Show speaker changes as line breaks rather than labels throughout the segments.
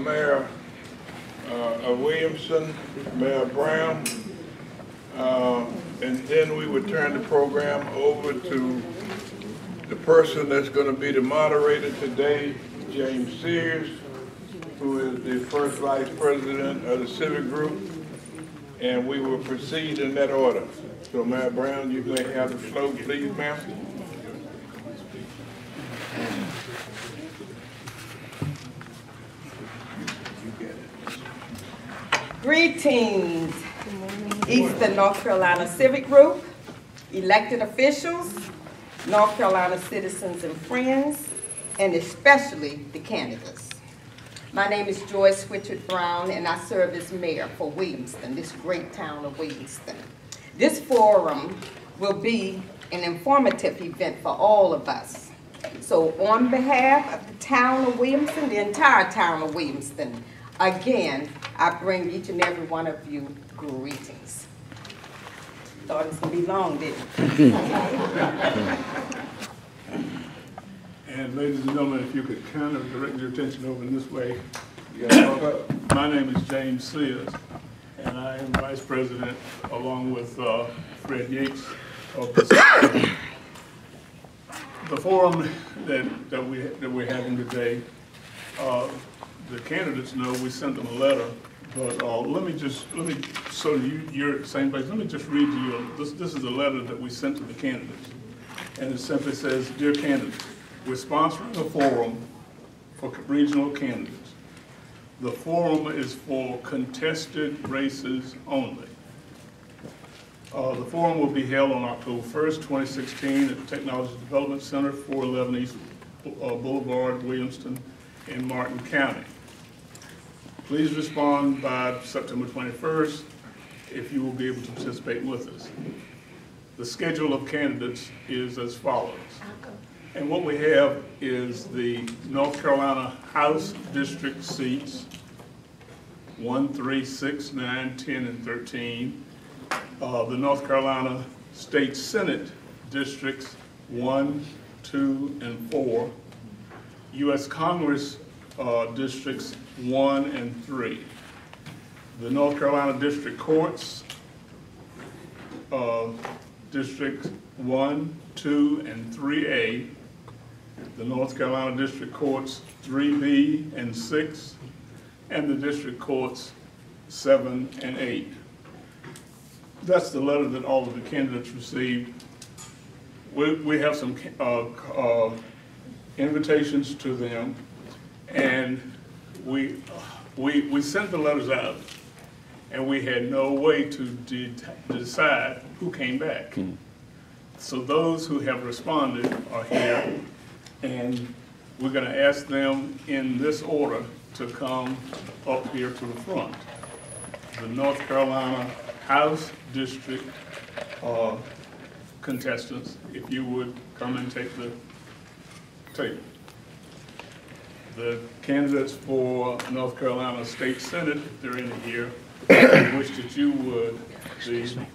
Mayor of Williamston, Mayor Brown, and then we would turn the program over to the person that's going to be the moderator today, James Sears, who is the first vice president of the Civic group, and we will proceed in that order. So, Mayor Brown, you may have the floor, please, ma'am.
Greetings, Eastern North Carolina Civic Group, elected officials, North Carolina citizens and friends, and especially the candidates. My name is Joyce Richard Brown, and I serve as mayor for Williamston, this great town of Williamston. This forum will be an informative event for all of us. So on behalf of the town of Williamston, the entire town of Williamston, again, I bring each and every one of you greetings. Thought it was going to be long, didn't it?
And ladies and gentlemen, if you could kind of direct your attention over in this way. My name is James Sears, and I am Vice President along with Fred Yates of the forum that we're having today. The candidates know we sent them a letter, but so you're at the same place. Let me just read to you. This is a letter that we sent to the candidates, and it simply says, "Dear candidates, we're sponsoring a forum for regional candidates. The forum is for contested races only. The forum will be held on October 1st, 2016 at the Technology Development Center, 411 East Boulevard, Williamston, in Martin County. Please respond by September 21st if you will be able to participate with us." The schedule of candidates is as follows. And what we have is the North Carolina House District seats, 1, 3, 6, 9, 10, and 13. The North Carolina State Senate districts 1, 2, and 4. U.S. Congress districts 1 and 3. The North Carolina District Courts, District 1, 2, and 3A. The North Carolina District Courts 3B and 6, and the District Courts 7 and 8. That's the letter that all of the candidates received. We have some invitations to them, and we sent the letters out, and we had no way to decide who came back. So those who have responded are here, and we're going to ask them in this order to come up here to the front. The North Carolina House District contestants, if you would come and take the table. The candidates for North Carolina State Senate, if they're in here, I wish that you would.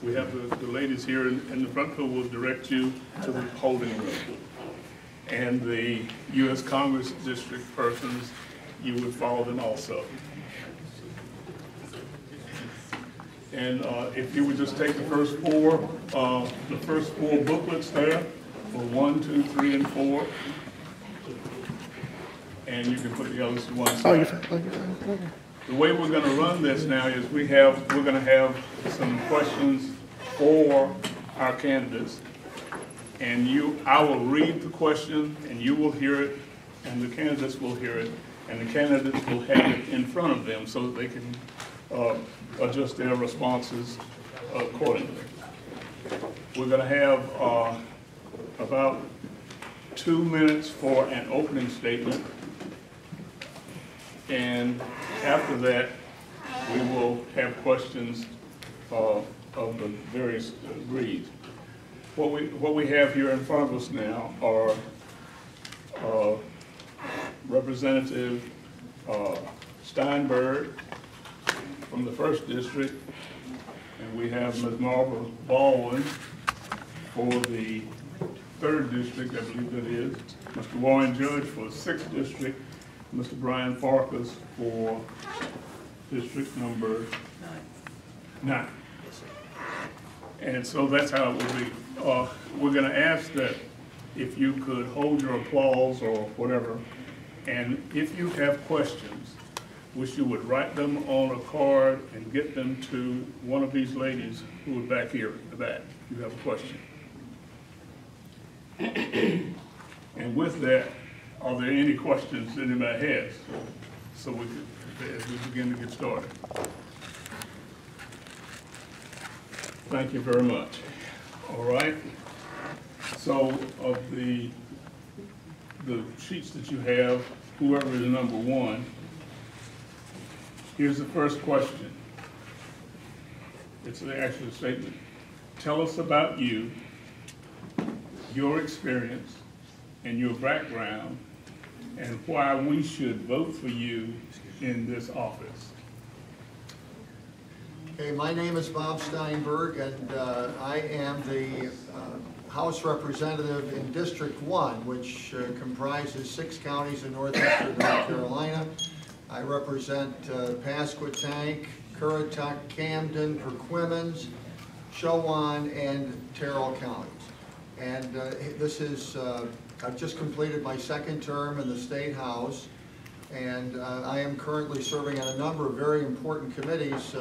We have the ladies here in the front who will direct you to the holding room. And the U.S. Congress district persons, you would follow them also. And if you would just take the first four booklets there, for 1, 2, 3, and 4. And you can put the others to one side. Oh, you're fine. The way we're going to run this now is we're going to have some questions for our candidates, and I will read the question, and you will hear it, and the candidates will hear it, and the candidates will have it in front of them so that they can adjust their responses accordingly. We're going to have about 2 minutes for an opening statement, and after that, we will have questions of the various breeds. What we have here in front of us now are Representative Steinburg from the 1st District, and we have Ms. Marva Baldwin for the 3rd District, I believe that is, Mr. Warren Judge for the 6th District, Mr. Brian Farkas for district number 9. And so that's how it will be. We're going to ask that if you could hold your applause or whatever, and if you have questions, wish you would write them on a card and get them to one of these ladies who are back here in the back, if you have a question. And with that, are there any questions that anybody has? So we could, as we begin to get started. Thank you very much. All right. So of the sheets that you have, whoever is number 1, here's the first question. It's actually a statement. Tell us about you, your experience, and your background, and why we should vote for you in this office.
Okay, my name is Bob Steinburg, and I am the House Representative in District 1, which comprises 6 counties in northeastern North Carolina. I represent Pasquotank, Currituck, Camden, Perquimans, Chowan, and Terrell counties. And this is, I've just completed my 2nd term in the State House, and I am currently serving on a number of very important committees.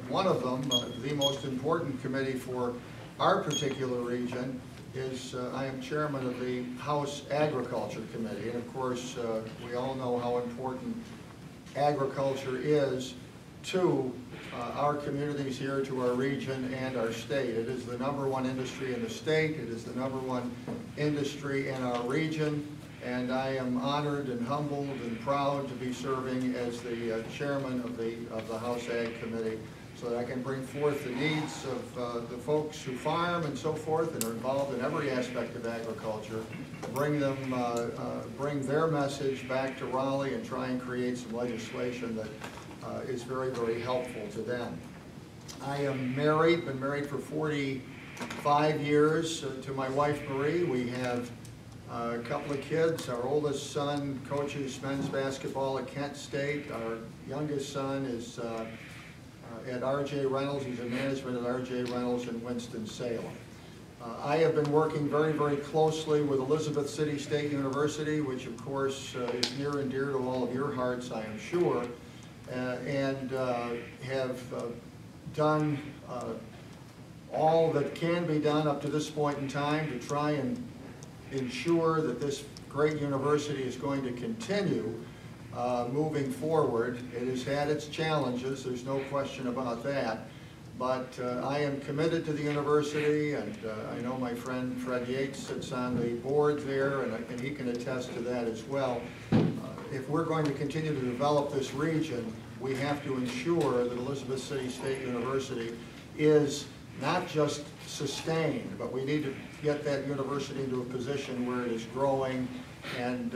One of them, the most important committee for our particular region, is I am chairman of the House Agriculture Committee. And of course, we all know how important agriculture is to our communities here, to our region and our state. It is the #1 industry in the state. It is the #1 industry in our region. And I am honored and humbled and proud to be serving as the chairman of the House Ag Committee, so that I can bring forth the needs of the folks who farm and so forth and are involved in every aspect of agriculture, bring their message back to Raleigh and try and create some legislation that is very, very helpful to them. I am married, been married for 45 years to my wife Marie. We have a couple of kids. Our oldest son coaches men's basketball at Kent State. Our youngest son is at R.J. Reynolds. He's in management at R.J. Reynolds in Winston-Salem. I have been working very, very closely with Elizabeth City State University, which of course is near and dear to all of your hearts, I am sure, and have done all that can be done up to this point in time to try and ensure that this great university is going to continue moving forward. It has had its challenges, there's no question about that, but I am committed to the university, and I know my friend Fred Yates sits on the board there, and he can attest to that as well. If we're going to continue to develop this region, we have to ensure that Elizabeth City State University is not just sustained, but we need to get that university into a position where it is growing, and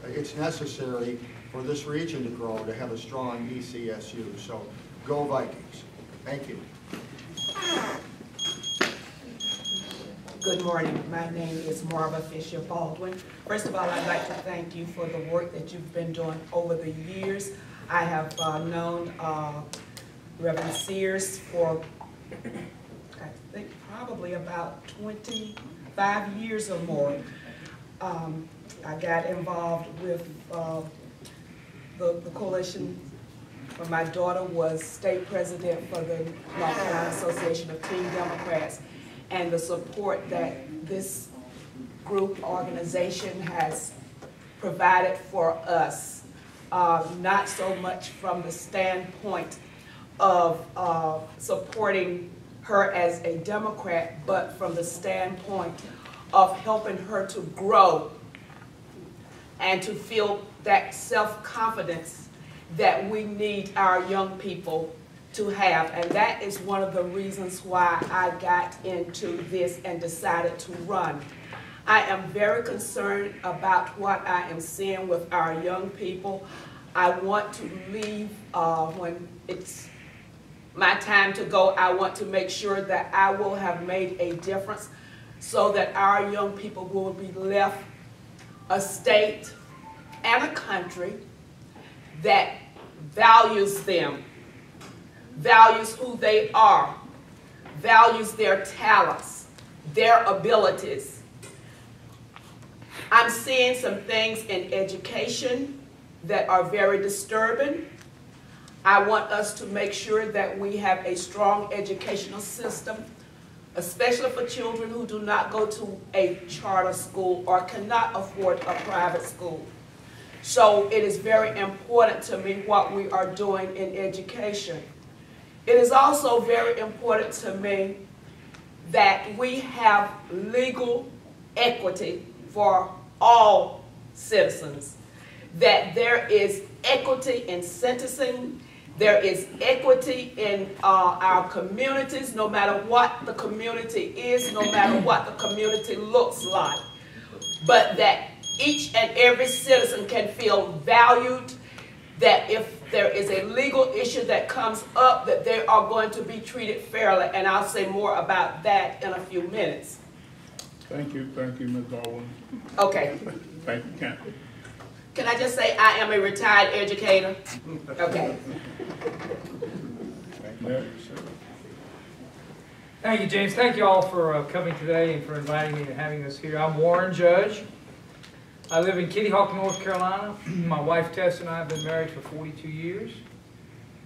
it's necessary for this region to grow to have a strong ECSU. So go Vikings. Thank you.
Good morning. My name is Marva Baldwin. First of all, I'd like to thank you for the work that you've been doing over the years. I have known Reverend Sears for, I think, probably about 25 years or more. I got involved with the coalition when my daughter was state president for the North Carolina Association of Teen Democrats, and the support that this group organization has provided for us, not so much from the standpoint of supporting her as a Democrat, but from the standpoint of helping her to grow and to feel that self-confidence that we need our young people to have. And that is one of the reasons why I got into this and decided to run. I am very concerned about what I am seeing with our young people. I want to leave when it's my time to go. I want to make sure that I will have made a difference so that our young people will be left a state and a country that values them, values who they are, values their talents, their abilities. I'm seeing some things in education that are very disturbing. I want us to make sure that we have a strong educational system, especially for children who do not go to a charter school or cannot afford a private school. So it is very important to me what we are doing in education. It is also very important to me that we have legal equity for all citizens, that there is equity in sentencing, there is equity in our communities, no matter what the community is, no matter what the community looks like, but that each and every citizen can feel valued, that if there is a legal issue that comes up, that they are going to be treated fairly, and I'll say more about that in a few minutes.
Thank you, Ms. Baldwin.
Okay.
Thank you, Ken.
Can I just say I am a retired educator? Okay.
Thank you, James. Thank you all for coming today and for inviting me and having us here. I'm Warren Judge. I live in Kitty Hawk, North Carolina. My wife Tess and I have been married for 42 years.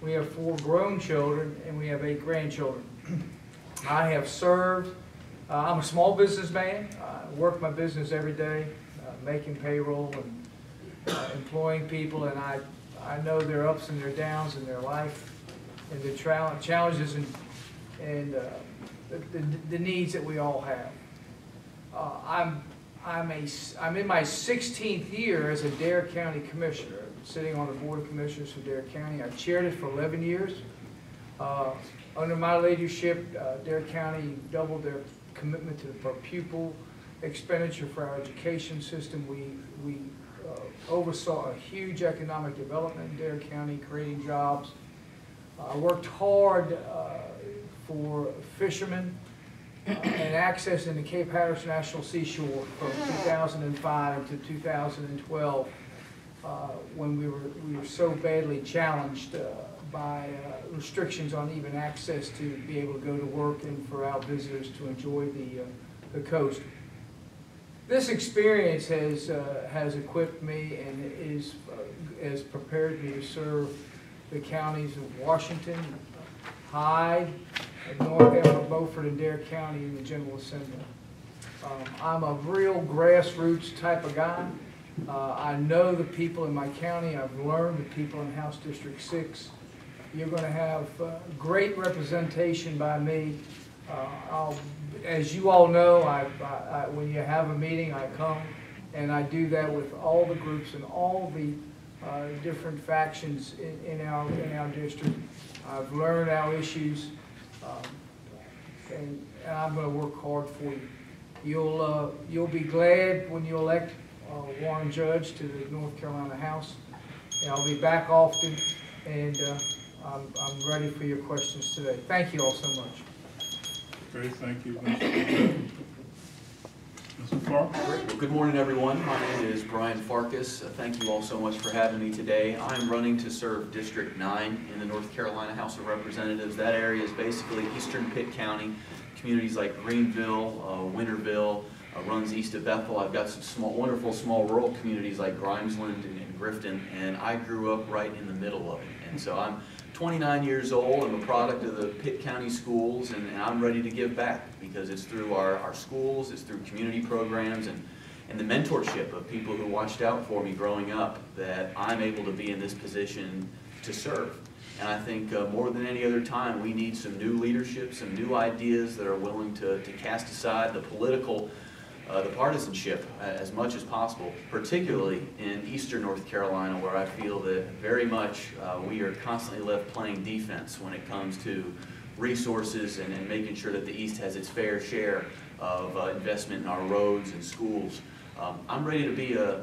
We have 4 grown children and we have 8 grandchildren. I have served, I'm a small businessman. I work my business every day, making payroll and employing people, and I know their ups and their downs in their life and the challenges and the needs that we all have. I'm in my 16th year as a Dare County Commissioner, sitting on the Board of Commissioners for Dare County. I've chaired it for 11 years. Under my leadership, Dare County doubled their commitment to the per pupil expenditure for our education system. We oversaw a huge economic development in Dare County, creating jobs. I worked hard for fishermen and access in the Cape Hatteras National Seashore from 2005 to 2012, when we were so badly challenged by restrictions on even access to be able to go to work and for our visitors to enjoy the coast. This experience has equipped me and has prepared me to serve the counties of Washington, Hyde, North Beaufort, and Dare County in the General Assembly. I'm a real grassroots type of guy. I know the people in my county. I've learned the people in House District 6. You're going to have great representation by me. As you all know, when you have a meeting, I come, and I do that with all the groups and all the different factions in our district. I've learned our issues, and I'm going to work hard for you. You'll be glad when you elect Warren Judge to the North Carolina House. And I'll be back often, and I'm ready for your questions today. Thank you all so much.
Great, thank you, Mr. Farkas.
Well, good morning, everyone. My name is Brian Farkas. Thank you all so much for having me today. I'm running to serve District 9 in the North Carolina House of Representatives. That area is basically eastern Pitt County, communities like Greenville, Winterville, runs east of Bethel. I've got some wonderful small rural communities like Grimesland and Grifton, and I grew up right in the middle of it. And so I'm 29 years old. I'm a product of the Pitt County schools, and I'm ready to give back because it's through our schools, it's through community programs, and the mentorship of people who watched out for me growing up that I'm able to be in this position to serve. And I think more than any other time, we need some new leadership, some new ideas that are willing to cast aside the political, the partisanship as much as possible, particularly in eastern North Carolina, where I feel that very much we are constantly left playing defense when it comes to resources and making sure that the East has its fair share of investment in our roads and schools. I'm ready to be a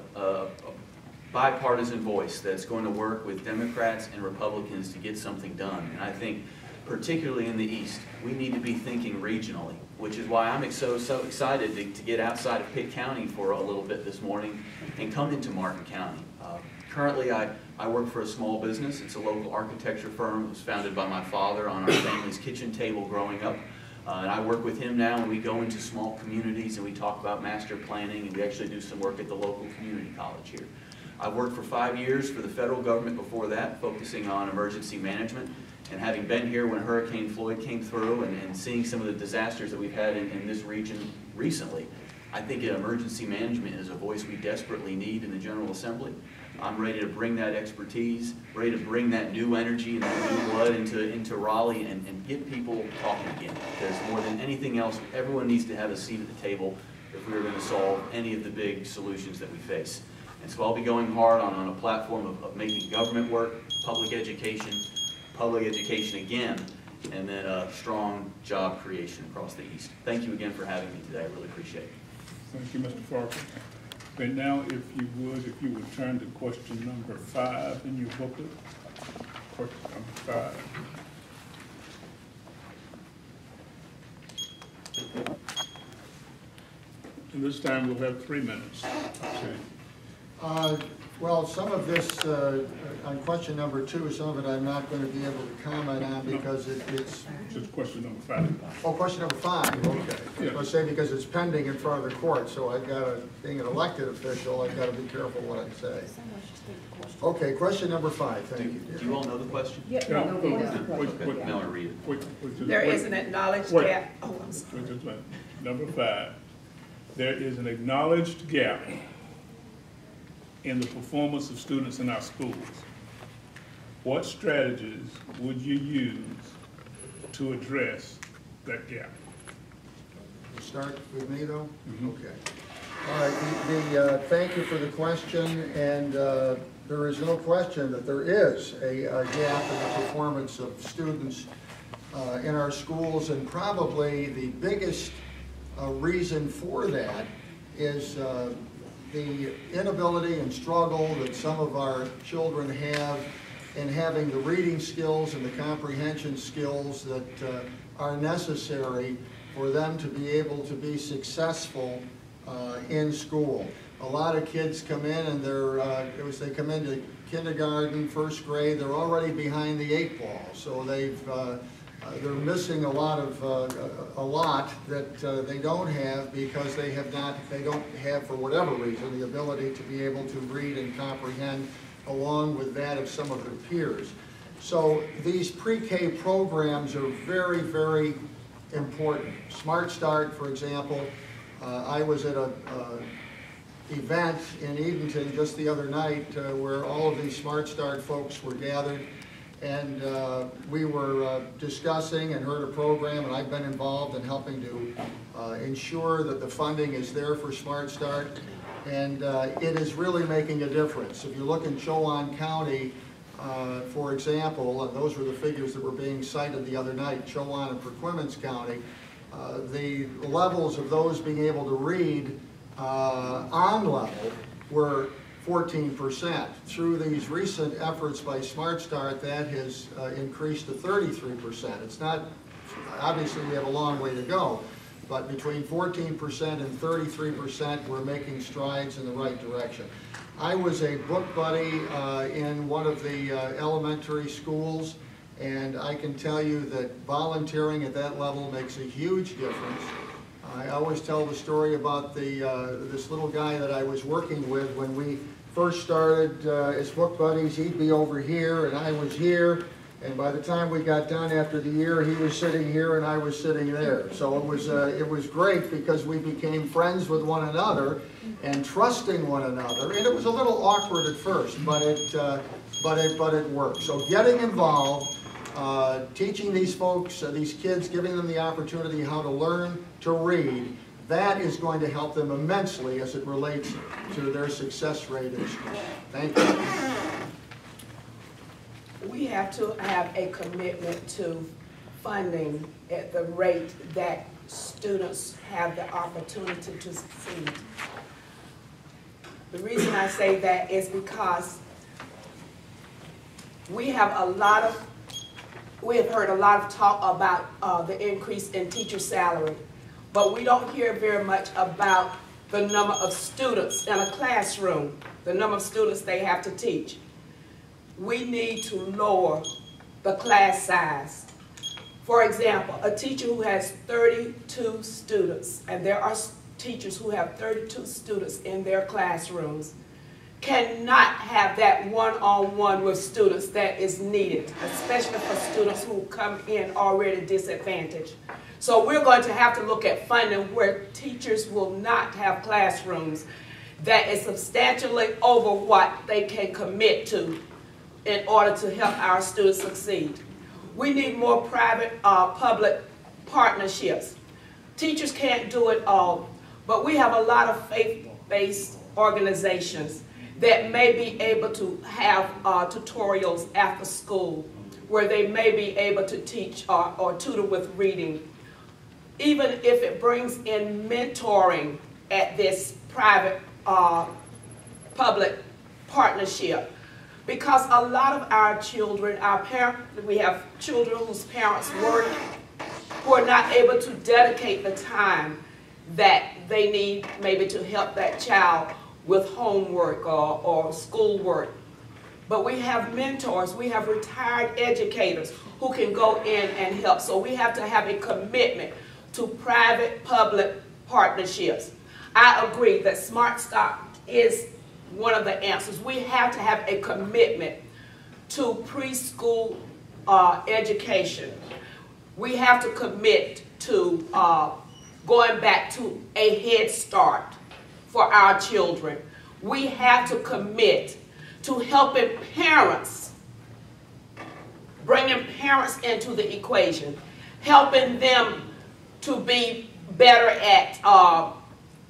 bipartisan voice that's going to work with Democrats and Republicans to get something done. And I think particularly in the East. We need to be thinking regionally, which is why I'm so excited to get outside of Pitt County for a little bit this morning and come into Martin County. Currently, I work for a small business. It's a local architecture firm. It was founded by my father on our family's kitchen table growing up. And I work with him now, and we go into small communities and we talk about master planning, and we actually do some work at the local community college here. I've worked for 5 years for the federal government before that, focusing on emergency management. And having been here when Hurricane Floyd came through and seeing some of the disasters that we've had in this region recently, I think emergency management is a voice we desperately need in the General Assembly. I'm ready to bring that expertise, ready to bring that new energy and that new blood into Raleigh and get people talking again. Because more than anything else, everyone needs to have a seat at the table if we're going to solve any of the big solutions that we face. And so I'll be going hard on a platform of making government work, public education again, and then strong job creation across the East. Thank you again for having me today. I really appreciate it.
Thank you, Mr. Farkas. And now, if you would turn to question number 5 in your booklet. Question number 5. And this time we'll have 3 minutes. Okay.
Well, some of this, on question number 2, some of it I'm not going to be able to comment on because it's...
Just question number 5.
Oh, question number 5, okay.
Yeah.
Let's say because it's pending in front of the court, so I've got to, being an elected official, I've got to be careful what I say. Okay, question number 5, thank you.
Do you all know the question?
Yeah.
Okay, now I read it.
There is an acknowledged gap. Oh, I'm sorry.
Number 5. There is an acknowledged gap in the performance of students in our schools. What strategies would you use to address that gap?
Start with me, though?
Mm-hmm.
Okay. All right, thank you for the question, and there is no question that there is a gap in the performance of students in our schools, and probably the biggest reason for that is the inability and struggle that some of our children have in having the reading skills and the comprehension skills that are necessary for them to be able to be successful in school. A lot of kids come in and as they come into kindergarten, first grade, they're already behind the 8 ball. So they're missing a lot that they don't have because they don't have, for whatever reason, the ability to be able to read and comprehend along with that of some of their peers. So these pre-K programs are very, very important. Smart Start, for example, I was at an event in Edenton just the other night where all of these Smart Start folks were gathered, and we were discussing and heard a program, and I've been involved in helping to ensure that the funding is there for Smart Start, and it is really making a difference. If you look in Chowan County, for example, and those were the figures that were being cited the other night, Chowan and Perquimans County, the levels of those being able to read on level were 14%. Through these recent efforts by Smart Start, that has increased to 33%. It's not, obviously we have a long way to go, but between 14% and 33%, we're making strides in the right direction. I was a book buddy in one of the elementary schools, and I can tell you that volunteering at that level makes a huge difference. I always tell the story about this little guy that I was working with when we first started as book buddies. He'd be over here and I was here, and by the time we got done after the year, he was sitting here and I was sitting there. So it was great because we became friends with one another and trusting one another, and it was a little awkward at first, but it worked. So getting involved, teaching these folks, these kids, giving them the opportunity how to learn to read, that is going to help them immensely as it relates to their success rate in school. Thank you.
We have to have a commitment to funding at the rate that students have the opportunity to succeed. The reason I say that is because we have a lot of we have heard a lot of talk about the increase in teacher salary, but we don't hear very much about the number of students in a classroom, the number of students they have to teach. We need to lower the class size. For example, a teacher who has 32 students, and there are teachers who have 32 students in their classrooms, cannot have that one-on-one with students that is needed, especially for students who come in already disadvantaged. So we're going to have to look at funding where teachers will not have classrooms that is substantially over what they can commit to in order to help our students succeed. We need more private-public partnerships. Teachers can't do it all, but we have a lot of faith-based organizations that may be able to have tutorials after school where they may be able to teach or tutor with reading. Even if it brings in mentoring at this private public partnership. Because a lot of our children, we have children whose parents work, who are not able to dedicate the time that they need maybe to help that child with homework or schoolwork. But we have mentors, we have retired educators who can go in and help. So we have to have a commitment to private-public partnerships. I agree that Smart Start is one of the answers. We have to have a commitment to preschool education. We have to commit to going back to a Head Start for our children. We have to commit to helping parents, bringing parents into the equation, helping them to be better at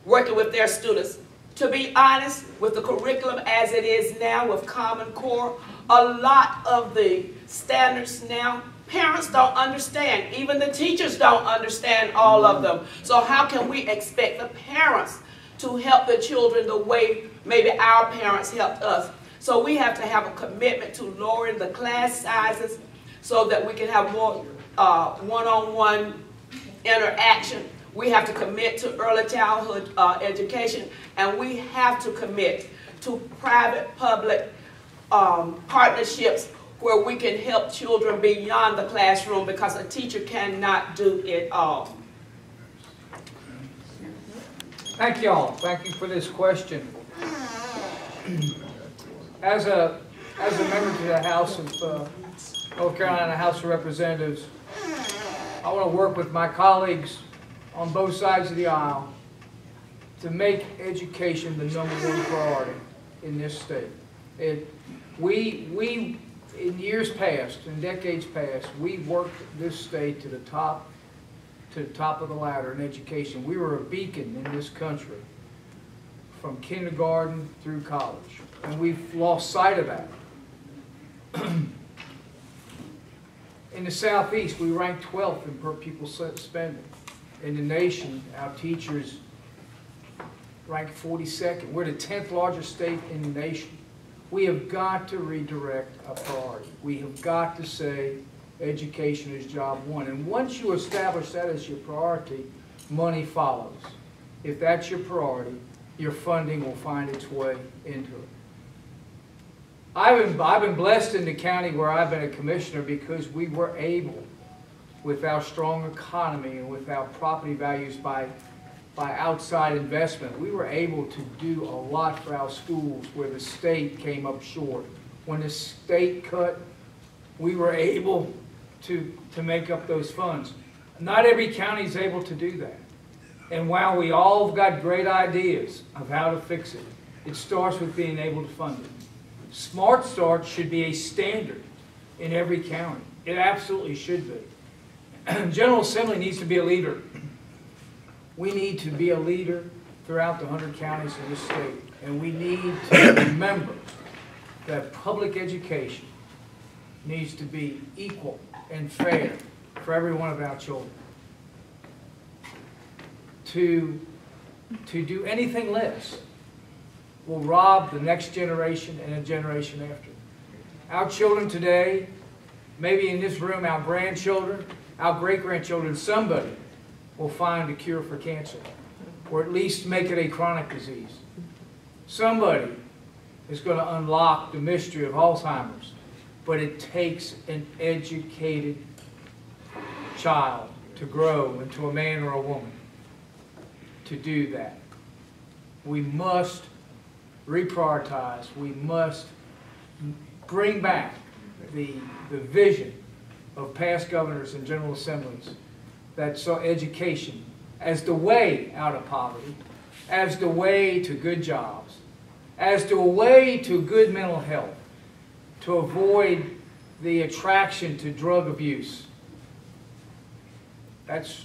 working with their students. To be honest, with the curriculum as it is now with Common Core, a lot of the standards now, parents don't understand. Even the teachers don't understand all of them. So how can we expect the parents to help the children the way maybe our parents helped us? So we have to have a commitment to lowering the class sizes so that we can have more one-on-one interaction. We have to commit to early childhood education, and we have to commit to private-public partnerships where we can help children beyond the classroom, because a teacher cannot do it all.
Thank you all. Thank you for this question. As a member to the House of North Carolina House of Representatives, I want to work with my colleagues on both sides of the aisle to make education the #1 priority in this state. We in years past, in decades past, we worked this state to the top of the ladder in education. We were a beacon in this country from kindergarten through college, and we've lost sight of that. In the Southeast, we ranked 12th in per pupil spending. In the nation, our teachers ranked 42nd. We're the 10th largest state in the nation. We have got to redirect our priority. We have got to say education is job one. And once you establish that as your priority, money follows. If that's your priority, your funding will find its way into it. I've been blessed in the county where I've been a commissioner because we were able, with our strong economy and with our property values by outside investment, we were able to do a lot for our schools where the state came up short. When the state cut, we were able to make up those funds. Not every county is able to do that. And while we all have got great ideas of how to fix it, it starts with being able to fund it. Smart Start should be a standard in every county. It absolutely should be. General Assembly needs to be a leader. We need to be a leader throughout the 100 counties in this state. And we need to remember that public education needs to be equal and fair for every one of our children. To do anything less will rob the next generation and a generation after. Our children today maybe in this room, our grandchildren, our great-grandchildren, somebody will find a cure for cancer, or at least make it a chronic disease. Somebody is going to unlock the mystery of Alzheimer's, but it takes an educated child to grow into a man or a woman to do that. We must reprioritize. We must bring back the vision of past governors and general assemblies that saw education as the way out of poverty, as the way to good jobs, as the way to good mental health, to avoid the attraction to drug abuse. That's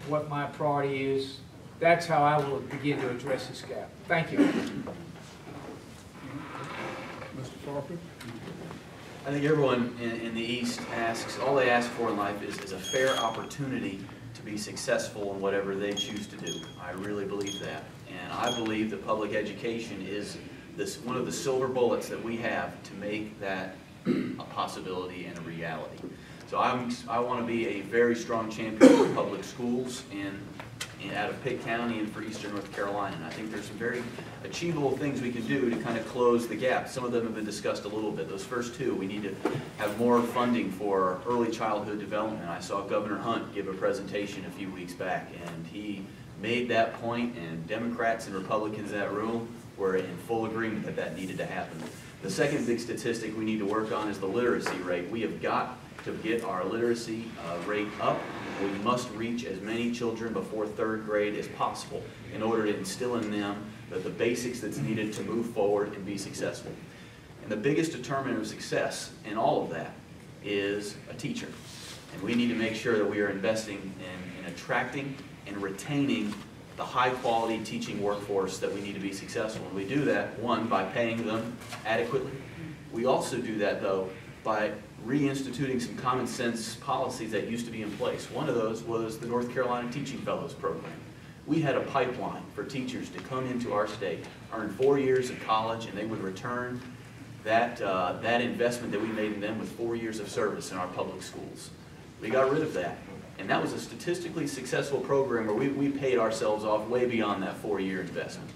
what my priority is. That's how I will begin to address this gap. Thank you.
Mr. Farkas?
I think everyone in the East asks, all they ask for in life is a fair opportunity to be successful in whatever they choose to do. I really believe that. And I believe that public education is one of the silver bullets that we have to make that a possibility and a reality. So I want to be a very strong champion for public schools out of Pitt County and for Eastern North Carolina. And I think there's some very achievable things we can do to kind of close the gap. Some of them have been discussed a little bit. Those first two, we need to have more funding for early childhood development. I saw Governor Hunt give a presentation a few weeks back, and he made that point, and Democrats and Republicans in that room were in full agreement that that needed to happen. The second big statistic we need to work on is the literacy rate. We have got to get our literacy rate up. We must reach as many children before 3rd grade as possible in order to instill in them the basics that's needed to move forward and be successful. And the biggest determinant of success in all of that is a teacher. And we need to make sure that we are investing in attracting and retaining the high-quality teaching workforce that we need to be successful. And we do that, one, by paying them adequately. We also do that, though, by reinstituting some common sense policies that used to be in place. One of those was the North Carolina Teaching Fellows Program. We had a pipeline for teachers to come into our state, earn 4 years of college, and they would return that investment that we made in them with 4 years of service in our public schools. We got rid of that. And that was a statistically successful program where we paid ourselves off way beyond that 4-year investment.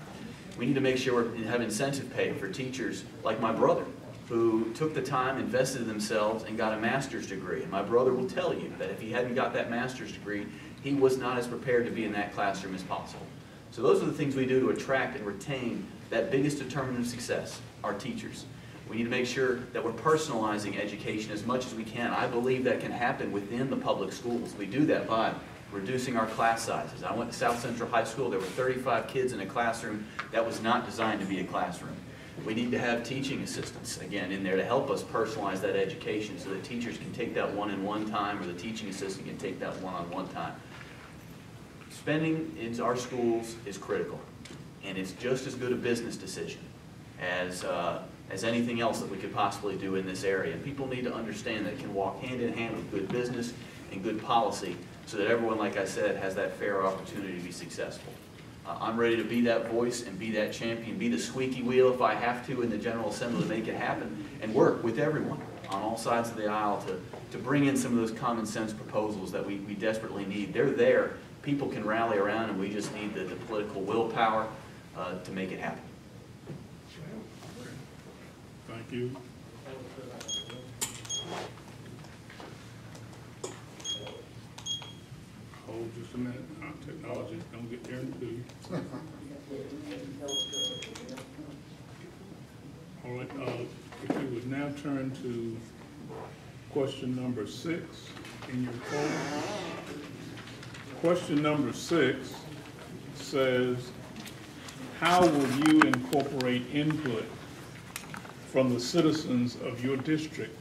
We need to make sure we have incentive pay for teachers like my brother, who took the time, invested in themselves, and got a master's degree. And my brother will tell you that if he hadn't got that master's degree, he was not as prepared to be in that classroom as possible. So those are the things we do to attract and retain that biggest determinant of success, our teachers. We need to make sure that we're personalizing education as much as we can. I believe that can happen within the public schools. We do that by reducing our class sizes. I went to South Central High School. There were 35 kids in a classroom that was not designed to be a classroom. We need to have teaching assistants, again, in there to help us personalize that education so that teachers can take that one-on-one time, or the teaching assistant can take that one-on-one time. Spending in our schools is critical, and it's just as good a business decision as anything else that we could possibly do in this area. And people need to understand that it can walk hand in hand with good business and good policy so that everyone, like I said, has that fair opportunity to be successful. I'm ready to be that voice and be that champion, be the squeaky wheel if I have to in the General Assembly to make it happen, and work with everyone on all sides of the aisle to bring in some of those common sense proposals that we desperately need. They're there. People can rally around, and we just need the political willpower to make it happen.
Thank you. Hold just a minute. Technology, don't get there in 2. All right, if we would now turn to question number 6 in your folder. Question number 6 says, how will you incorporate input from the citizens of your district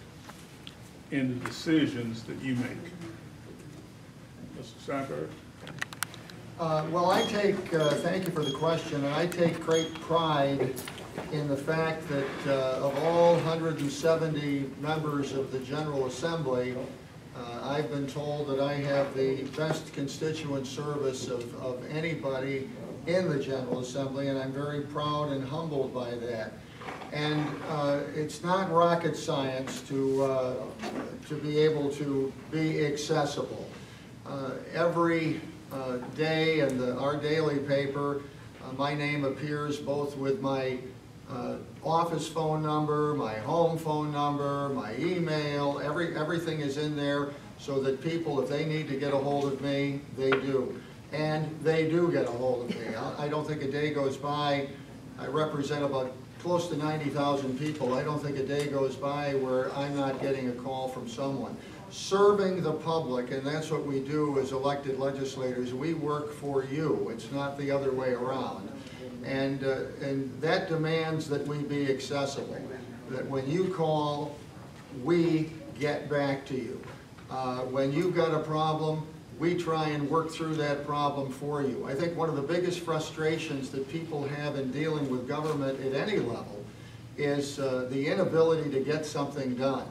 in the decisions that you make? Mr. Steinburg?
Well, I take, thank you for the question, and I take great pride in the fact that of all 170 members of the General Assembly, I've been told that I have the best constituent service of anybody in the General Assembly, and I'm very proud and humbled by that. And it's not rocket science to be able to be accessible. Every day in our daily paper, my name appears both with my office phone number, my home phone number, my email, everything is in there so that people, if they need to get a hold of me, they do. And they do get a hold of me. I don't think a day goes by, I represent about close to 90,000 people, I don't think a day goes by where I'm not getting a call from someone. Serving the public, and that's what we do as elected legislators, we work for you, it's not the other way around. And that demands that we be accessible, that when you call, we get back to you. When you've got a problem, we try and work through that problem for you. I think one of the biggest frustrations that people have in dealing with government at any level is the inability to get something done.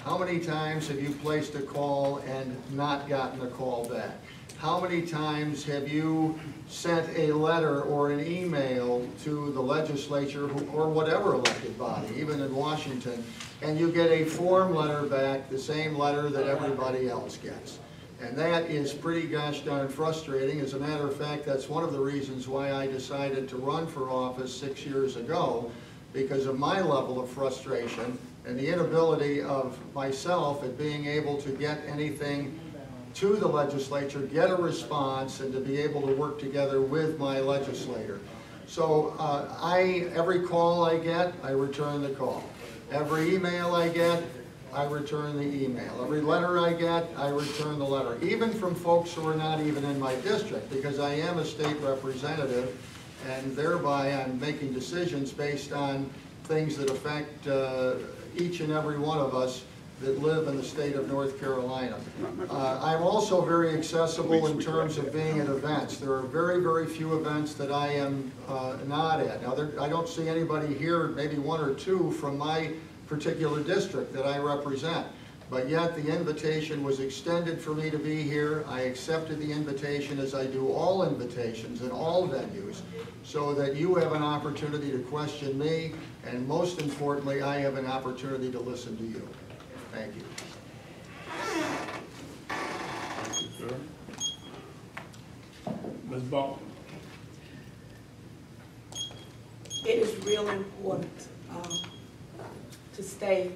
How many times have you placed a call and not gotten a call back? How many times have you sent a letter or an email to the legislature or whatever elected body, even in Washington, and you get a form letter back, the same letter that everybody else gets? And that is pretty gosh darn frustrating. As a matter of fact, that's one of the reasons why I decided to run for office 6 years ago, because of my level of frustration and the inability of myself at being able to get anything to the legislature, get a response, and to be able to work together with my legislator. So every call I get, I return the call. Every email I get, I return the email. Every letter I get, I return the letter. Even from folks who are not even in my district, because I am a state representative, and thereby I'm making decisions based on things that affect each and every one of us that live in the state of North Carolina. I'm also very accessible in terms of being at events. There are very, very few events that I am not at. Now, I don't see anybody here, maybe one or two from my particular district that I represent. But yet the invitation was extended for me to be here. I accepted the invitation, as I do all invitations in all venues, so that you have an opportunity to question me, and most importantly, I have an opportunity to listen to you. Thank you.
Thank you, sir. Ms. Baldwin.
It is real important to stay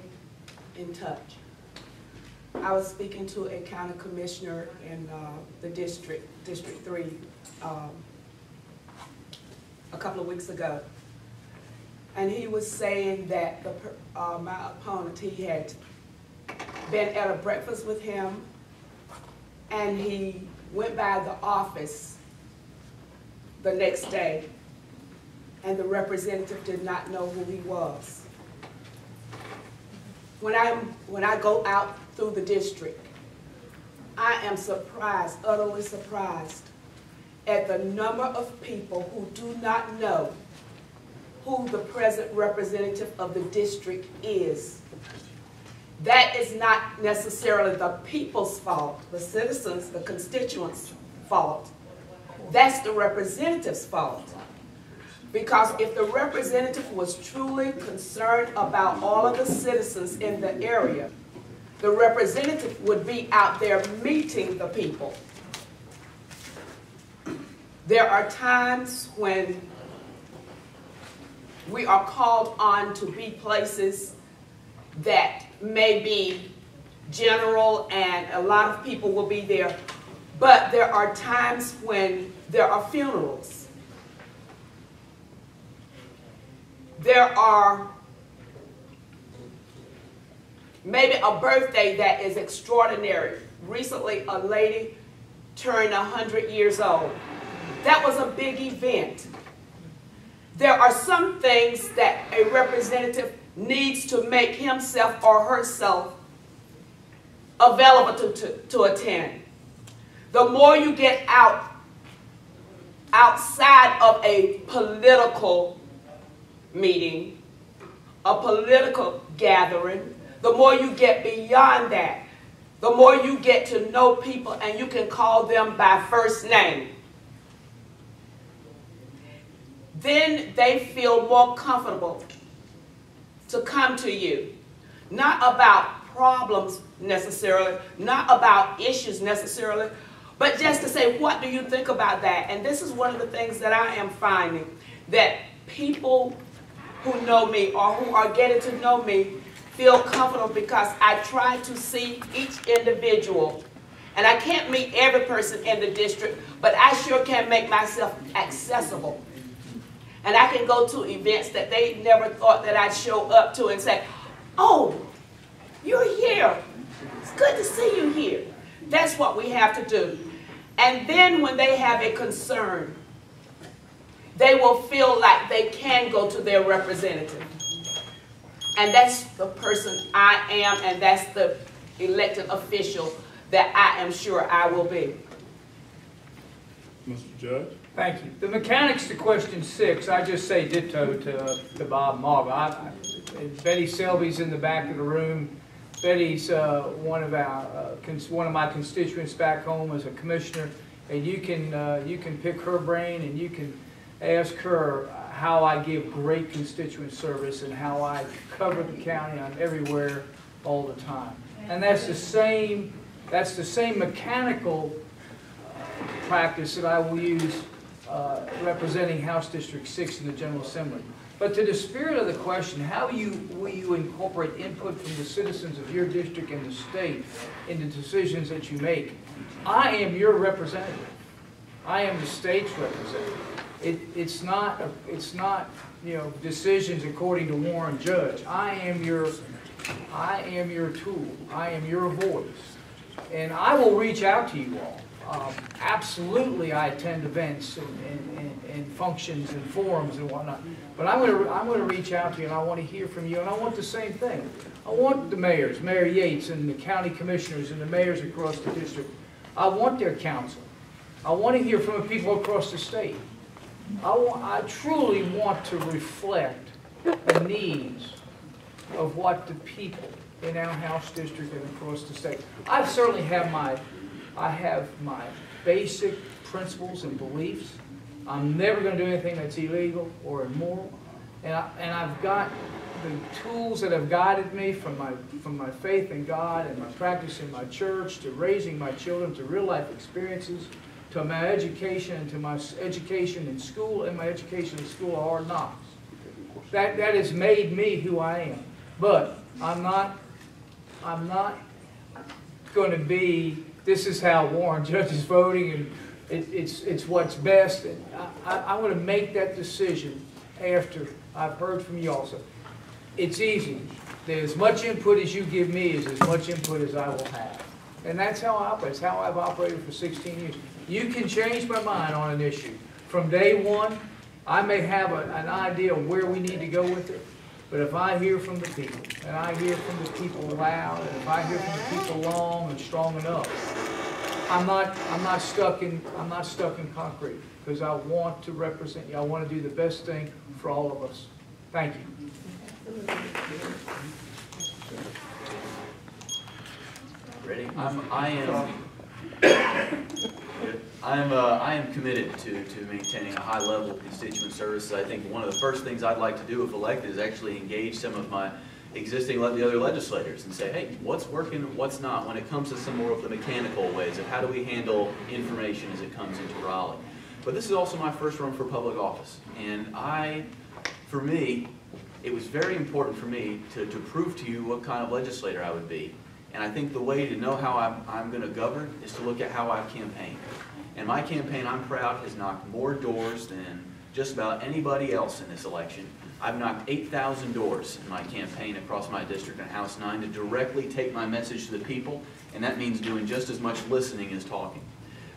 in touch. I was speaking to a county commissioner in the District 3, a couple of weeks ago, and he was saying that my opponent, he had been at a breakfast with him, and he went by the office the next day, and the representative did not know who he was. When I go out through the district, I am surprised, utterly surprised, at the number of people who do not know who the present representative of the district is. That is not necessarily the people's fault, the citizens, the constituents' fault. That's the representative's fault. Because if the representative was truly concerned about all of the citizens in the area, the representative would be out there meeting the people. There are times when we are called on to be places that may be general and a lot of people will be there, but there are times when there are funerals. There are maybe a birthday that is extraordinary. Recently, a lady turned 100 years old. That was a big event. There are some things that a representative needs to make himself or herself available to attend. The more you get outside of a political meeting, a political gathering, the more you get beyond that, the more you get to know people and you can call them by first name. Then they feel more comfortable to come to you, not about problems necessarily, not about issues necessarily, but just to say, what do you think about that? And this is one of the things that I am finding, that people who know me or who are getting to know me feel comfortable because I try to see each individual. And I can't meet every person in the district, but I sure can make myself accessible. And I can go to events that they never thought that I'd show up to and say, oh, you're here. It's good to see you here. That's what we have to do. And then when they have a concern, they will feel like they can go to their representative. And that's the person I am, and that's the elected official that I am sure I will be.
Mr. Judge?
Thank you. The mechanics to question 6, I just say ditto to Bob Marva. Betty Selby's in the back of the room. Betty's one of my constituents back home as a commissioner, and you can pick her brain and you can ask her how I give great constituent service and how I cover the county. I'm everywhere all the time, and that's the same mechanical practice that I will use representing House District 6 in the General Assembly. But to the spirit of the question, how will you incorporate input from the citizens of your district and the state in the decisions that you make? I am your representative. I am the state's representative. It's not decisions according to Warren Judge. I am your tool. I am your voice, and I will reach out to you all. Absolutely, I attend events and functions and forums and whatnot. But I'm going to reach out to you, and I want to hear from you, and I want the same thing. I want the mayors, Mayor Yates, and the county commissioners, and the mayors across the district. I want their counsel. I want to hear from the people across the state. I truly want to reflect the needs of what the people in our House district and across the state. I certainly have my basic principles and beliefs. I'm never going to do anything that's illegal or immoral, and I've got the tools that have guided me from my faith in God and my practice in my church to raising my children to real life experiences to my education and to my education in school and my education in school of hard knocks. That has made me who I am. But I'm not going to be, this is how Warren Judge is voting and it's what's best. And I'm going to make that decision after I've heard from you also. It's easy. As much input as you give me is as much input as I will have. And that's how I operate. It's how I've operated for 16 years. You can change my mind on an issue. From day one, I may have an idea of where we need to go with it, but if I hear from the people, and I hear from the people loud, and if I hear from the people long and strong enough, I'm not stuck in concrete, because I want to represent you. I want to do the best thing for all of us. Thank you.
Ready? I am committed to maintaining a high level of constituent services. I think one of the first things I'd like to do if elected is actually engage some of my existing the other legislators and say, hey, what's working, what's not, when it comes to some more of the mechanical ways of how do we handle information as it comes into Raleigh. But this is also my first run for public office, and for me, it was very important for me to prove to you what kind of legislator I would be. And I think the way to know how I'm going to govern is to look at how I've campaigned. And my campaign, I'm proud, has knocked more doors than just about anybody else in this election. I've knocked 8,000 doors in my campaign across my district in House 9 to directly take my message to the people, and that means doing just as much listening as talking.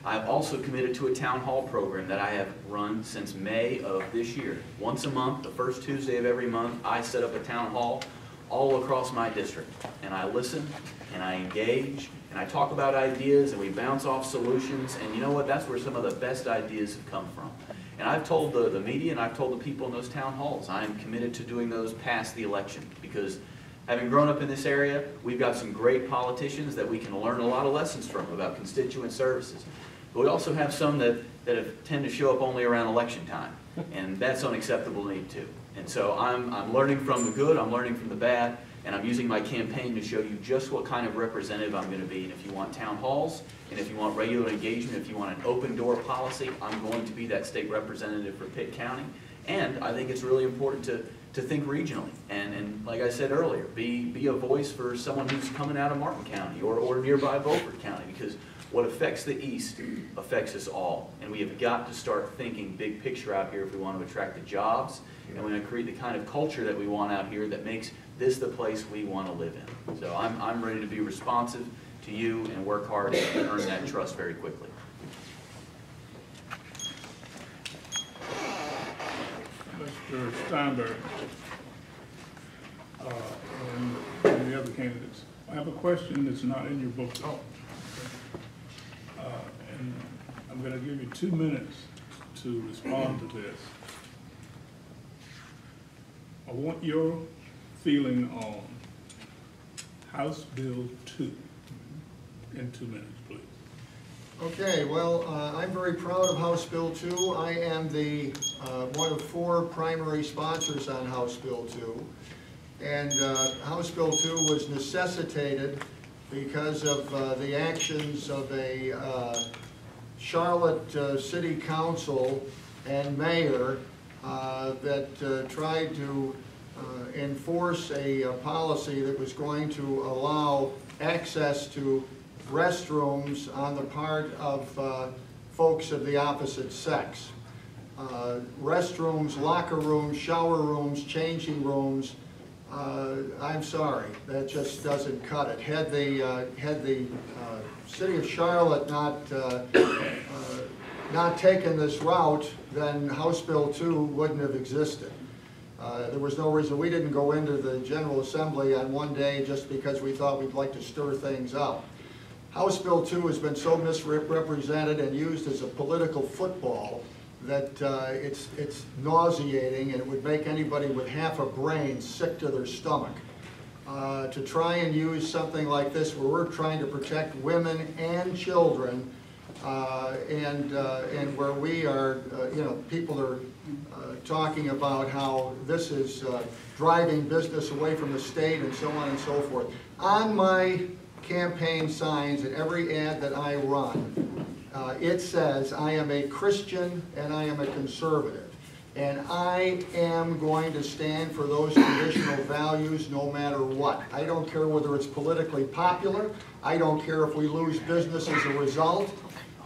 I've also committed to a town hall program that I have run since May of this year. Once a month, the first Tuesday of every month, I set up a town hall all across my district, and I listen, and I engage, and I talk about ideas, and we bounce off solutions, and you know what, that's where some of the best ideas have come from. And I've told the media, and I've told the people in those town halls, I am committed to doing those past the election, because having grown up in this area, we've got some great politicians that we can learn a lot of lessons from about constituent services. But we also have some that tend to show up only around election time, and that's unacceptable to me too. And so I'm learning from the good, I'm learning from the bad, and I'm using my campaign to show you just what kind of representative I'm going to be. And if you want town halls, and if you want regular engagement, if you want an open door policy, I'm going to be that state representative for Pitt County. And I think it's really important to think regionally. And like I said earlier, be a voice for someone who's coming out of Martin County or nearby Beaufort County, because what affects the East affects us all. And we have got to start thinking big picture out here if we want to attract the jobs, and we want to create the kind of culture that we want out here that makes this the place we want to live in. So I'm ready to be responsive to you and work hard and earn that trust very quickly.
Mr. Steinburg, and the other candidates. I have a question that's not in your book. And I'm going to give you 2 minutes to respond to this. I want your feeling on House Bill 2 in 2 minutes, please.
Okay, well, I'm very proud of House Bill 2. I am the one of 4 primary sponsors on House Bill 2. And House Bill 2 was necessitated because of the actions of a Charlotte City Council and mayor that tried to enforce a policy that was going to allow access to restrooms on the part of folks of the opposite sex. Restrooms, locker rooms, shower rooms, changing rooms, I'm sorry, that just doesn't cut it. Had the city of Charlotte not taken this route, then House Bill 2 wouldn't have existed. There was no reason. We didn't go into the General Assembly on one day just because we thought we'd like to stir things up. House Bill 2 has been so misrepresented and used as a political football that it's nauseating, and it would make anybody with half a brain sick to their stomach. To try and use something like this where we're trying to protect women and children, and where we are, people are talking about how this is driving business away from the state and so on and so forth. On my campaign signs and every ad that I run, it says I am a Christian and I am a conservative. And I am going to stand for those traditional values no matter what. I don't care whether it's politically popular. I don't care if we lose business as a result.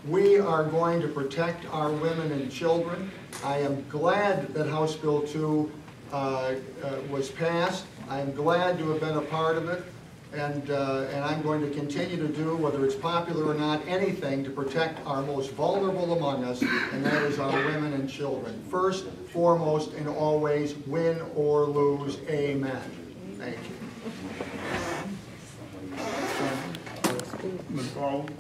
We are going to protect our women and children. I am glad that House Bill 2 was passed. I'm glad to have been a part of it. And I'm going to continue to do, whether it's popular or not, anything to protect our most vulnerable among us, and that is our women and children. First, foremost, and always, win or lose. Amen. Thank you.
Ms. Baldwin?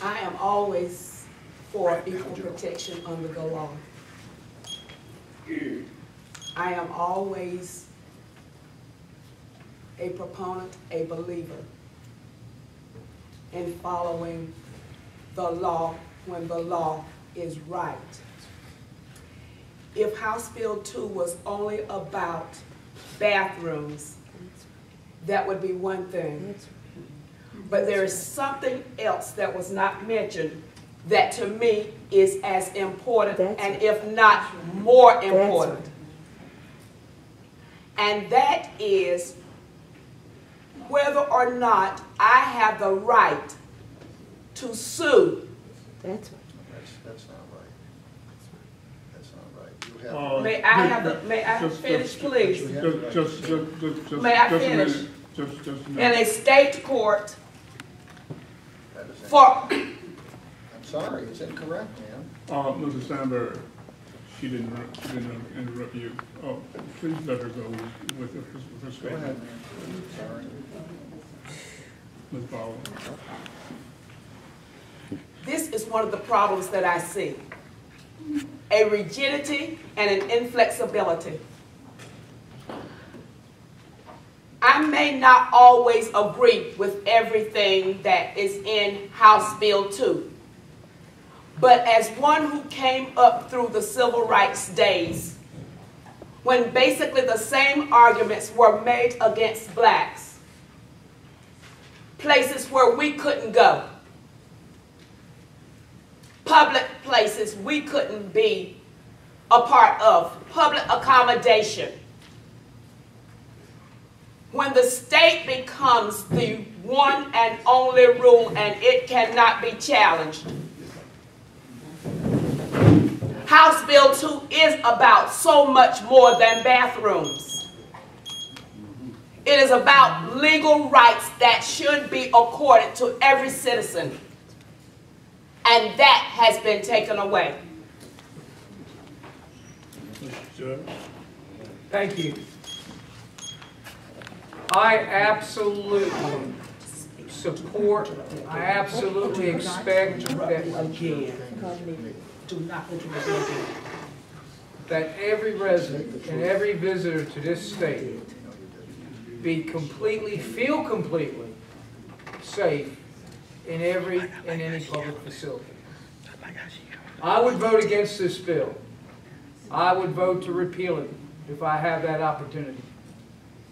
I am always for equal protection under the law. I am always a proponent, a believer in following the law when the law is right. If House Bill 2 was only about bathrooms, that would be one thing. But there is something else that was not mentioned that to me is as important and if not more important. And that is whether or not I have the right to sue.
That's not right. That's not right. You have.
May I finish, please? May I finish?
Just a minute.
In a state court for.
I'm sorry, it's incorrect, ma'am.
Mrs. Steinburg, she didn't interrupt you. Oh, please let her go with her statement.
Go ahead, ma'am. Sorry.
Ms. Baldwin.
This is one of the problems that I see. A rigidity and an inflexibility. I may not always agree with everything that is in House Bill 2, but as one who came up through the civil rights days, when basically the same arguments were made against blacks, places where we couldn't go, public places we couldn't be a part of, public accommodation. When the state becomes the one and only rule and it cannot be challenged. House Bill 2 is about so much more than bathrooms. It is about legal rights that should be accorded to every citizen. And that has been taken away.
Thank you. I absolutely support, I absolutely expect that every resident and every visitor to this state feel completely safe in any public facility. I would vote against this bill. I would vote to repeal it if I have that opportunity.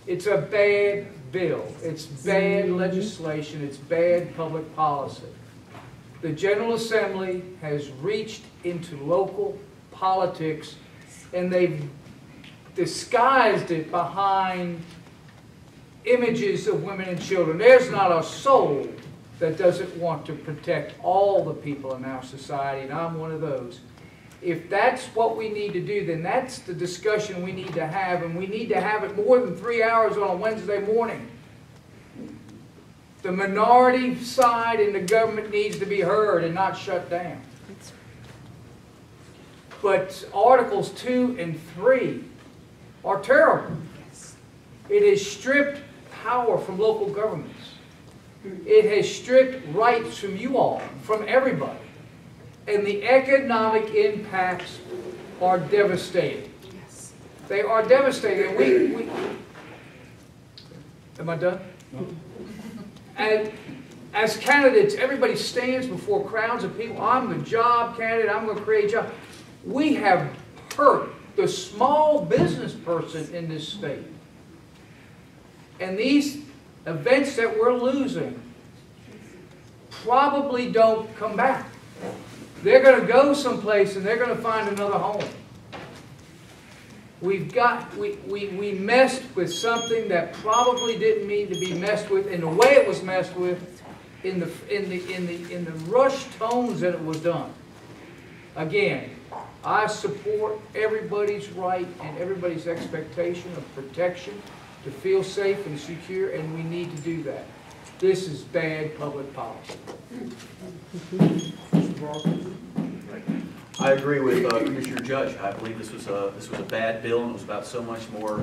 It's a bad bill. It's bad legislation. It's bad public policy. The General Assembly has reached into local politics and they've disguised it behind images of women and children. There's not a soul that doesn't want to protect all the people in our society, and I'm one of those. If that's what we need to do, then that's the discussion we need to have, and we need to have it more than 3 hours on a Wednesday morning. The minority side in the government needs to be heard and not shut down. But Articles 2 and 3 are terrible. It has stripped power from local governments. It has stripped rights from you all, from everybody. And the economic impacts are devastating. Yes. They are devastating. Am I done? No. And as candidates, everybody stands before crowds of people. I'm the job candidate. I'm going to create jobs. We have hurt the small business person in this state. And these events that we're losing probably don't come back. They're going to go someplace and they're going to find another home. We messed with something that probably didn't need to be messed with, and the way it was messed with, in the rushed tones that it was done. Again, I support everybody's right and everybody's expectation of protection to feel safe and secure, and we need to do that. This is bad public policy.
I agree with Commissioner Judge. I believe this was a bad bill, and it was about so much more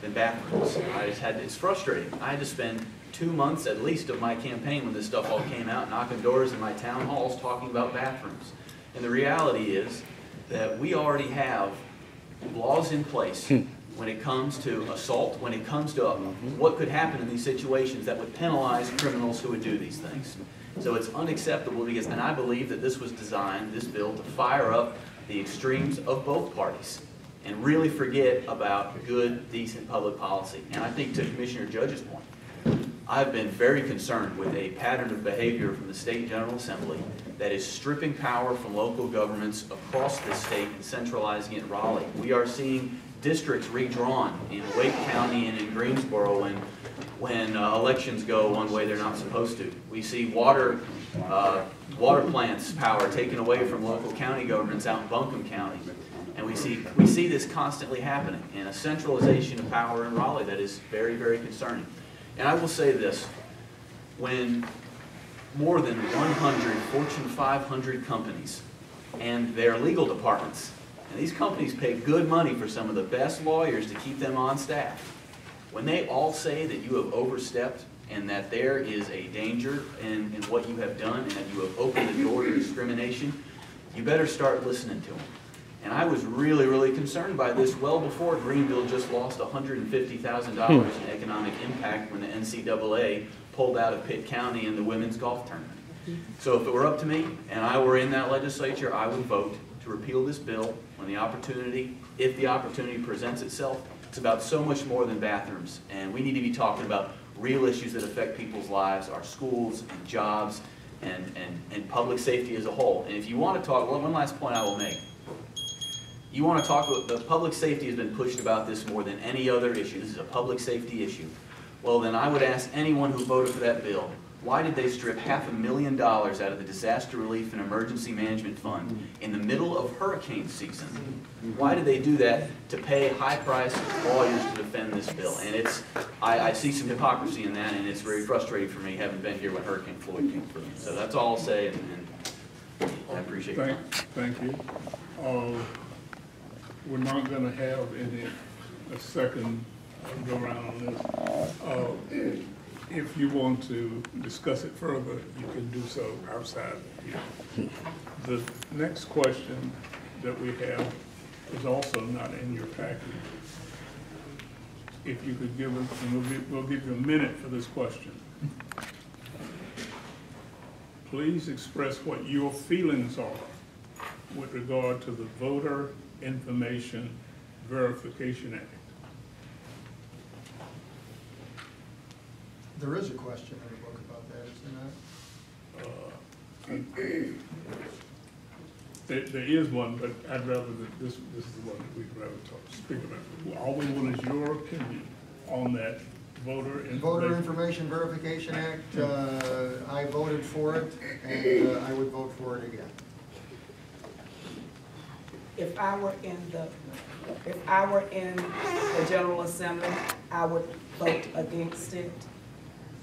than bathrooms. It's frustrating. I had to spend 2 months at least of my campaign when this stuff all came out, knocking doors in my town halls talking about bathrooms. And the reality is that we already have laws in place when it comes to assault, when it comes to what could happen in these situations that would penalize criminals who would do these things. So it's unacceptable because, and I believe that this was designed, this bill, to fire up the extremes of both parties and really forget about good, decent public policy. And I think to Commissioner Judge's point, I've been very concerned with a pattern of behavior from the State General Assembly that is stripping power from local governments across the state and centralizing it in Raleigh. We are seeing districts redrawn in Wake County and in Greensboro when elections go one way they're not supposed to. We see water plants power taken away from local county governments out in Buncombe County. And we see this constantly happening, and a centralization of power in Raleigh that is very, very concerning. And I will say this, when more than 100 Fortune 500 companies and their legal departments, and these companies pay good money for some of the best lawyers to keep them on staff, when they all say that you have overstepped and that there is a danger in what you have done and that you have opened the door to discrimination, you better start listening to them. And I was really, really concerned by this well before Greenville just lost $150,000 in economic impact when the NCAA pulled out of Pitt County in the women's golf tournament. So if it were up to me and I were in that legislature, I would vote to repeal this bill when the opportunity, if the opportunity presents itself. It's about so much more than bathrooms, and we need to be talking about real issues that affect people's lives, our schools and jobs, and public safety as a whole. And if you want to talk, well, one last point I will make. You want to talk about, the public safety has been pushed about this more than any other issue. This is a public safety issue. Well, then I would ask anyone who voted for that bill, why did they strip $500,000 out of the Disaster Relief and Emergency Management Fund in the middle of hurricane season? Why did they do that? To pay high-priced lawyers to defend this bill. And it's, I see some hypocrisy in that, and it's very frustrating for me, having been here when Hurricane Floyd came through. So that's all I'll say, and I appreciate it.
Thank you. We're not going to have a second go around on this. If you want to discuss it further, you can do so outside here. The next question that we have is also not in your package. If you could give us, and we'll give you a minute for this question. Please express what your feelings are with regard to the Voter Information Verification Act.
There is a question in the book about that, is there not?
There is one, but I'd rather that this is the one that we'd rather speak about. All we want is your opinion on that
Voter Information Verification Act. I voted for it, and I would vote for it again.
If I were in the General Assembly, I would vote against it.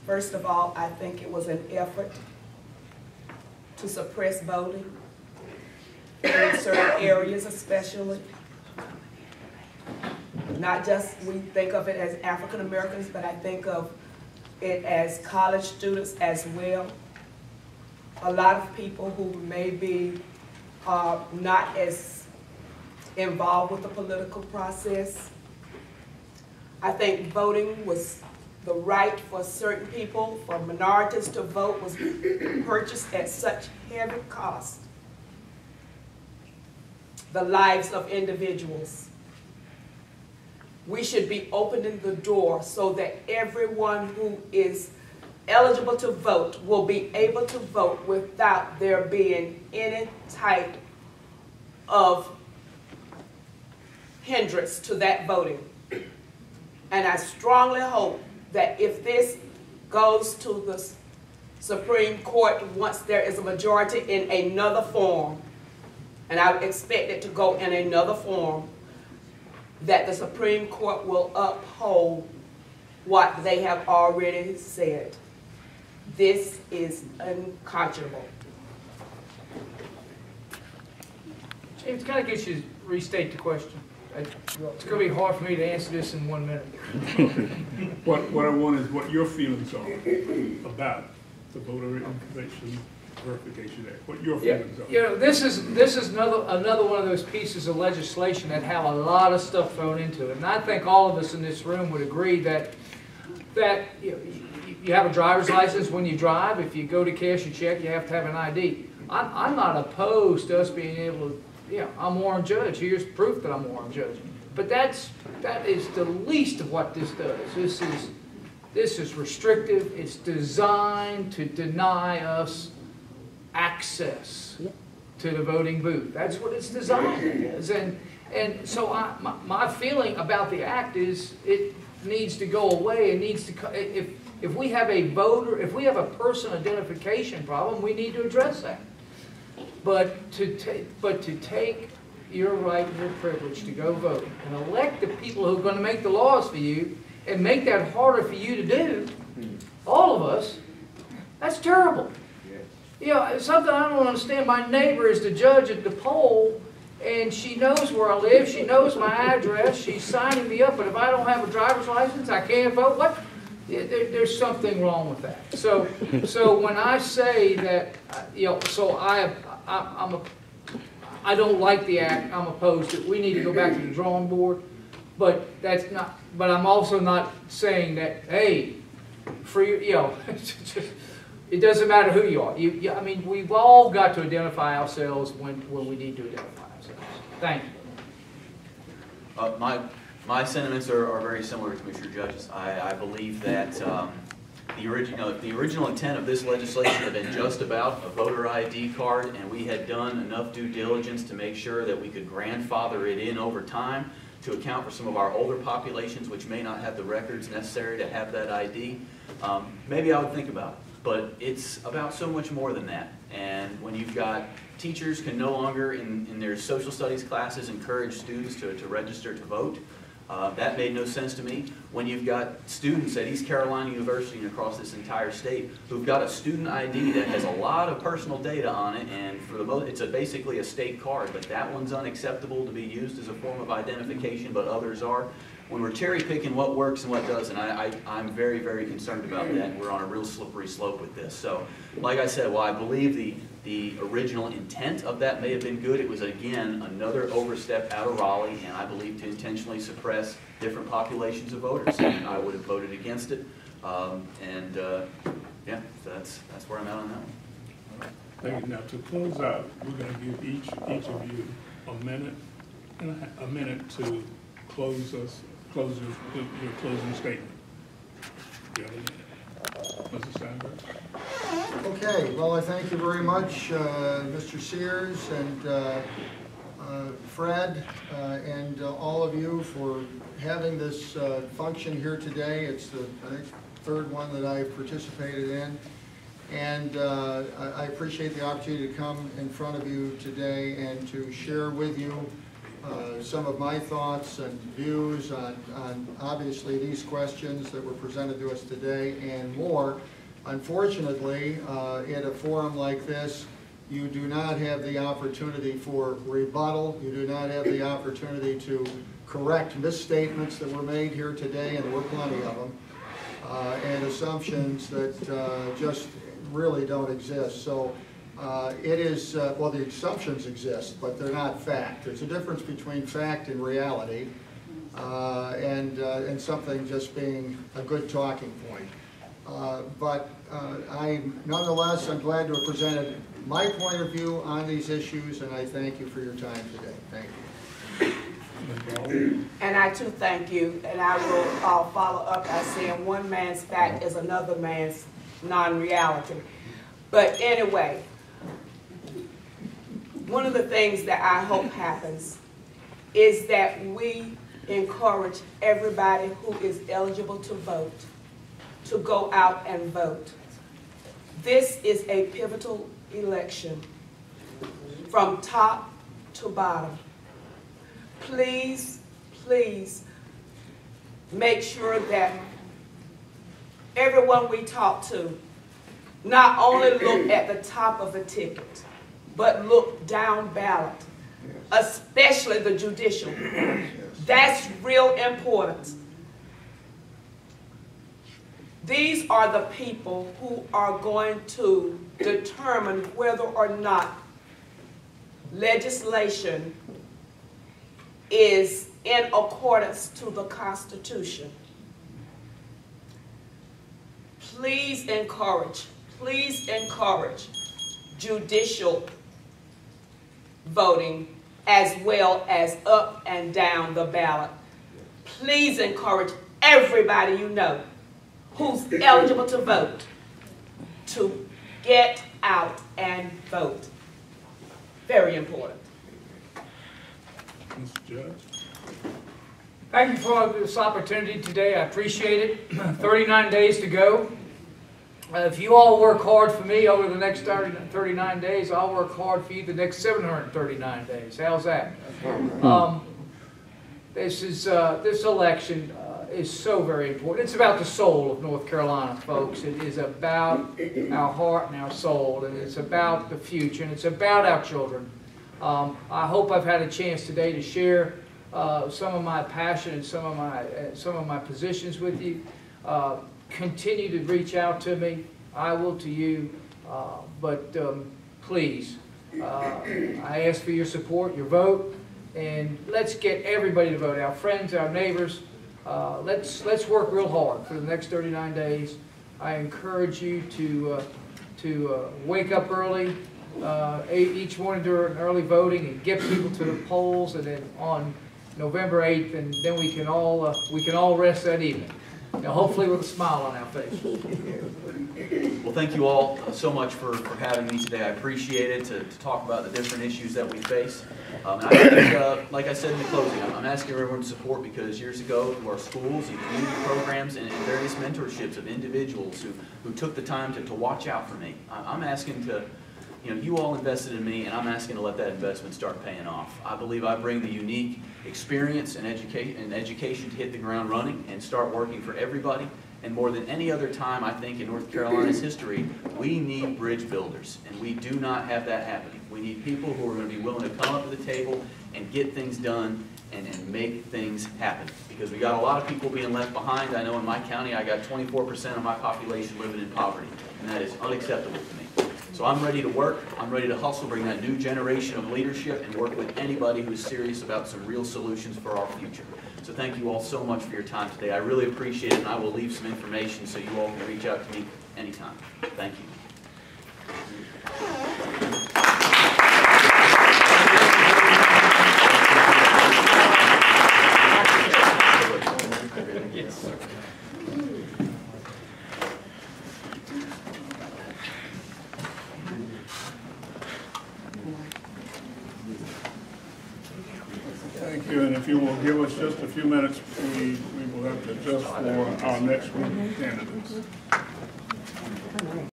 First of all, I think it was an effort to suppress voting in certain areas, especially. Not just we think of it as African Americans, but I think of it as college students as well. A lot of people who may be not as involved with the political process. I think voting was the right for certain people, for minorities to vote, was purchased at such heavy cost. The lives of individuals. We should be opening the door so that everyone who is eligible to vote will be able to vote without there being any type of hindrance to that voting. And I strongly hope that if this goes to the Supreme Court once there is a majority in another form, and I expect it to go in another form, that the Supreme Court will uphold what they have already said. This is unconscionable.
James, can I get you to restate the question? It's going to be hard for me to answer this in 1 minute.
What I want is what your feelings are about the Voter Information Verification Act. What your feelings are.
You know, this is another one of those pieces of legislation that have a lot of stuff thrown into it, and I think all of us in this room would agree that you have a driver's license when you drive. If you go to cash your check, you have to have an ID. I'm not opposed to us being able to. Yeah, I'm Warren Judge. Here's proof that I'm Warren Judge. But that is the least of what this does. This is restrictive. It's designed to deny us access to the voting booth. That's what it's designed as. And so my feeling about the act is it needs to go away. It needs to. If we have a person identification problem, we need to address that. But to take your right and your privilege to go vote and elect the people who are going to make the laws for you and make that harder for you to do, all of us, that's terrible. You know, it's something I don't understand. My neighbor is the judge at the poll, and she knows where I live. She knows my address. She's signing me up, but if I don't have a driver's license, I can't vote. What? There's something wrong with that. So when I say that, I don't like the act. I'm opposed to it. We need to go back to the drawing board. But that's not. But I'm also not saying that, hey, free. It doesn't matter who you are. I mean, we've all got to identify ourselves when we need to identify ourselves. Thank you.
My sentiments are very similar to Commissioner Judge's. I believe that the original intent of this legislation had been just about a voter ID card, and we had done enough due diligence to make sure that we could grandfather it in over time to account for some of our older populations which may not have the records necessary to have that ID. Maybe I would think about it, but it's about so much more than that. And when you've got teachers can no longer in their social studies classes encourage students to register to vote, that made no sense to me. When you've got students at East Carolina University and across this entire state who've got a student ID that has a lot of personal data on it, and for the most, it's basically a state card, but that one's unacceptable to be used as a form of identification, but others are. When we're cherry picking what works and what doesn't, I'm very, very concerned about that. We're on a real slippery slope with this. So, like I said, while I believe the original intent of that may have been good, it was, again, another overstep out of Raleigh, and I believe to intentionally suppress different populations of voters. And I would have voted against it. Yeah, so that's where I'm at on that one.
Thank you. Now, to close out, we're going to give each of you a minute to close your closing statement. You have a minute. Mr. Steinburg.
Okay, well, I thank you very much, Mr. Sears and Fred and all of you for having this function here today. It's the, I think, third one that I've participated in. And I appreciate the opportunity to come in front of you today and to share with you some of my thoughts and views on obviously these questions that were presented to us today and more. Unfortunately, at a forum like this, you do not have the opportunity for rebuttal. You do not have the opportunity to correct misstatements that were made here today, and there were plenty of them, and assumptions that just really don't exist. So it is, well, the assumptions exist, but they're not fact. There's a difference between fact and reality, and something just being a good talking point. But nonetheless, I'm glad to have presented my point of view on these issues, and I thank you for your time today. Thank you.
And I too thank you, and I will follow up by saying one man's fact is another man's non-reality. But anyway, one of the things that I hope happens is that we encourage everybody who is eligible to vote to go out and vote. This is a pivotal election from top to bottom. Please, please make sure that everyone we talk to not only look at the top of the ticket, but look down ballot, especially the judicial. That's real important. These are the people who are going to determine whether or not legislation is in accordance to the Constitution. Please encourage judicial voting as well as up and down the ballot. Please encourage everybody you know who's eligible to vote to get out and vote. Very important.
Mr. Judge.
Thank you for this opportunity today. I appreciate it. 39 days to go. If you all work hard for me over the next 39 days, I'll work hard for you the next 739 days. How's that? This election is so very important. It's about the soul of North Carolina, folks. It is about our heart and our soul, and it's about the future, and it's about our children. I hope I've had a chance today to share some of my passion and some of my positions with you. Continue to reach out to me. I will to you. But please, I ask for your support, your vote, and let's get everybody to vote. Our friends, our neighbors. Let's work real hard for the next 39 days. I encourage you to to wake up early each morning during early voting and get people to the polls, and then on November 8th, and then we can all rest that evening. Now, hopefully with a smile on our face.
Well, thank you all so much for having me today. I appreciate it to talk about the different issues that we face. And I think, like I said in the closing, I'm asking everyone to support, because years ago through our schools and community programs and various mentorships of individuals who took the time to watch out for me, I'm asking to, you all invested in me, and I'm asking to let that investment start paying off. I believe I bring the unique experience and education to hit the ground running and start working for everybody. And more than any other time, I think, in North Carolina's history, we need bridge builders, and we do not have that happening. We need people who are going to be willing to come up to the table and get things done and make things happen. Because we got a lot of people being left behind. I know in my county, I got 24% of my population living in poverty, and that is unacceptable to me. So I'm ready to work, I'm ready to hustle, bring that new generation of leadership, and work with anybody who's serious about some real solutions for our future. So thank you all so much for your time today. I really appreciate it, and I will leave some information so you all can reach out to me anytime. Thank you.
Thank you, and if you will give us just a few minutes, we will have to adjust for our next group of candidates.